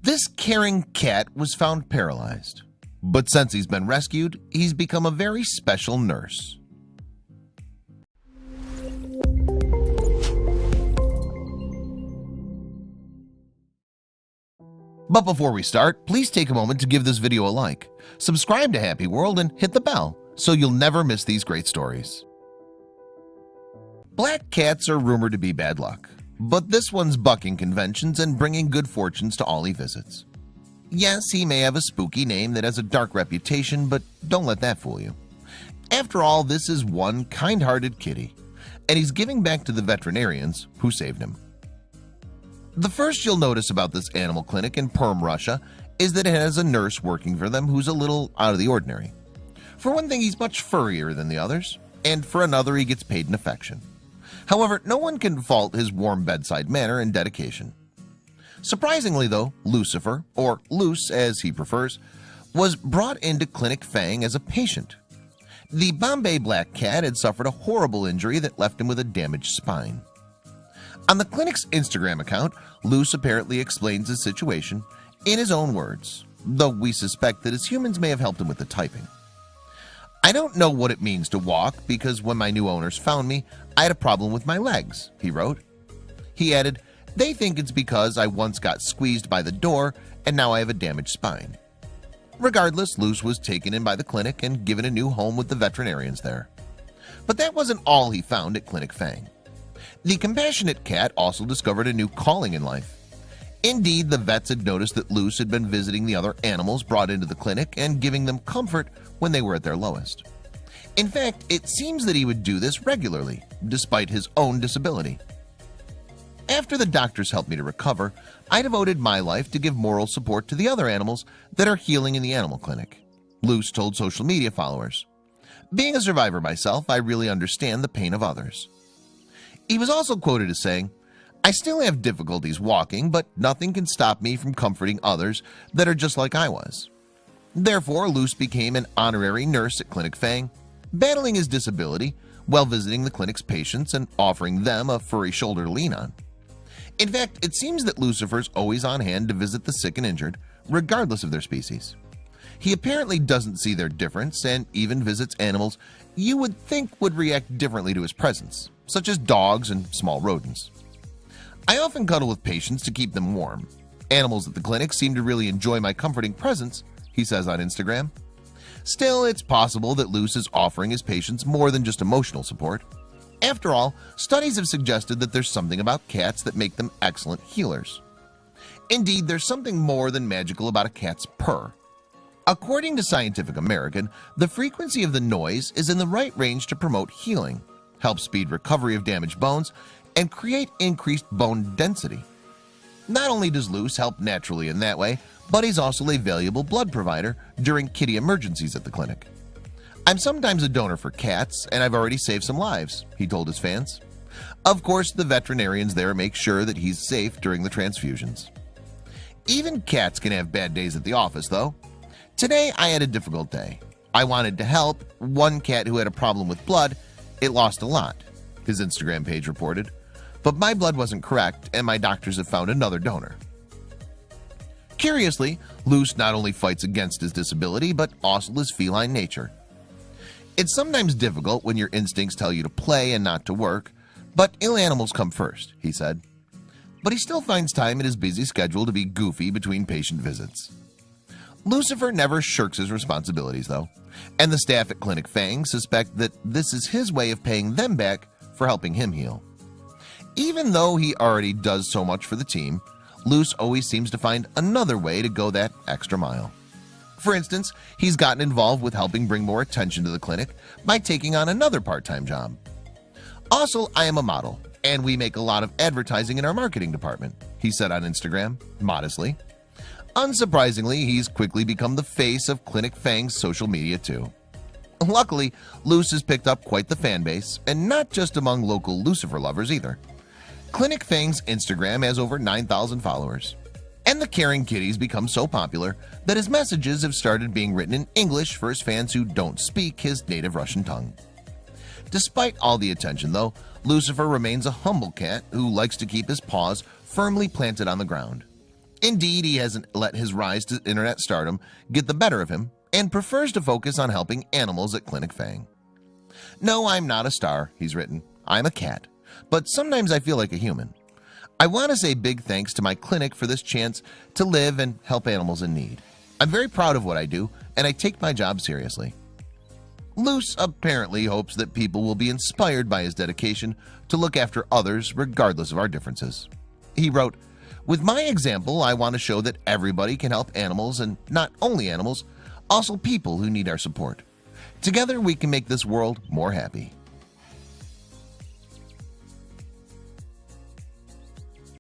This caring cat was found paralyzed, but since he's been rescued, he's become a very special nurse. But before we start, please take a moment to give this video a like, subscribe to HappyWorld, and hit the bell so you'll never miss these great stories. Black cats are rumored to be bad luck, but this one's bucking conventions and bringing good fortunes to all he visits. Yes, he may have a spooky name that has a dark reputation, but don't let that fool you. After all, this is one kind-hearted kitty, and he's giving back to the veterinarians who saved him. The first you'll notice about this animal clinic in Perm, Russia is that it has a nurse working for them who's a little out of the ordinary. For one thing, he's much furrier than the others, and for another, he gets paid in affection. However, no one can fault his warm bedside manner and dedication. Surprisingly though, Lucifer, or Luce as he prefers, was brought into Clinic Fang as a patient. The Bombay black cat had suffered a horrible injury that left him with a damaged spine. On the clinic's Instagram account, Luce apparently explains his situation in his own words, though we suspect that his humans may have helped him with the typing. "I don't know what it means to walk because when my new owners found me, I had a problem with my legs," he wrote. He added, "They think it's because I once got squeezed by the door and now I have a damaged spine." Regardless, Luce was taken in by the clinic and given a new home with the veterinarians there. But that wasn't all he found at Clinic Fang. The compassionate cat also discovered a new calling in life. Indeed, the vets had noticed that Luce had been visiting the other animals brought into the clinic and giving them comfort when they were at their lowest. In fact, it seems that he would do this regularly, despite his own disability. "After the doctors helped me to recover, I devoted my life to give moral support to the other animals that are healing in the animal clinic," Luce told social media followers. "Being a survivor myself, I really understand the pain of others." He was also quoted as saying, "I still have difficulties walking, but nothing can stop me from comforting others that are just like I was." Therefore, Luce became an honorary nurse at Clinic Fang, battling his disability while visiting the clinic's patients and offering them a furry shoulder to lean on. In fact, it seems that Lucifer's always on hand to visit the sick and injured, regardless of their species. He apparently doesn't see their difference and even visits animals you would think would react differently to his presence, such as dogs and small rodents. "I often cuddle with patients to keep them warm. Animals at the clinic seem to really enjoy my comforting presence," he says on Instagram. Still, it's possible that Luce is offering his patients more than just emotional support. After all, studies have suggested that there's something about cats that make them excellent healers. Indeed, there's something more than magical about a cat's purr. According to Scientific American, the frequency of the noise is in the right range to promote healing, help speed recovery of damaged bones, and create increased bone density. Not only does Luce help naturally in that way, but he's also a valuable blood provider during kitty emergencies at the clinic. "I'm sometimes a donor for cats, and I've already saved some lives," he told his fans. Of course, the veterinarians there make sure that he's safe during the transfusions. Even cats can have bad days at the office, though. "Today I had a difficult day. I wanted to help one cat who had a problem with blood. It lost a lot," his Instagram page reported. "But my blood wasn't correct and my doctors have found another donor." Curiously, Luce not only fights against his disability but also his feline nature. "It's sometimes difficult when your instincts tell you to play and not to work, but ill animals come first," he said. But he still finds time in his busy schedule to be goofy between patient visits. Lucifer never shirks his responsibilities though, and the staff at Clinic Fang suspect that this is his way of paying them back for helping him heal. Even though he already does so much for the team, Luce always seems to find another way to go that extra mile. For instance, he's gotten involved with helping bring more attention to the clinic by taking on another part-time job. "Also, I am a model, and we make a lot of advertising in our marketing department," he said on Instagram, modestly. Unsurprisingly, he's quickly become the face of Clinic Fang's social media too. Luckily, Luce has picked up quite the fan base, and not just among local Lucifer lovers either. Clinic Fang's Instagram has over 9,000 followers, and the caring kitty's become so popular that his messages have started being written in English for his fans who don't speak his native Russian tongue. Despite all the attention though, Lucifer remains a humble cat who likes to keep his paws firmly planted on the ground. Indeed, he hasn't let his rise to internet stardom get the better of him and prefers to focus on helping animals at Clinic Fang. No, I'm not a star, he's written. I'm a cat, but sometimes I feel like a human. I want to say big thanks to my clinic for this chance to live and help animals in need. I'm very proud of what I do, and I take my job seriously. Luce apparently hopes that people will be inspired by his dedication to look after others regardless of our differences. He wrote, "With my example, I want to show that everybody can help animals, and not only animals, also people who need our support. Together we can make this world more happy."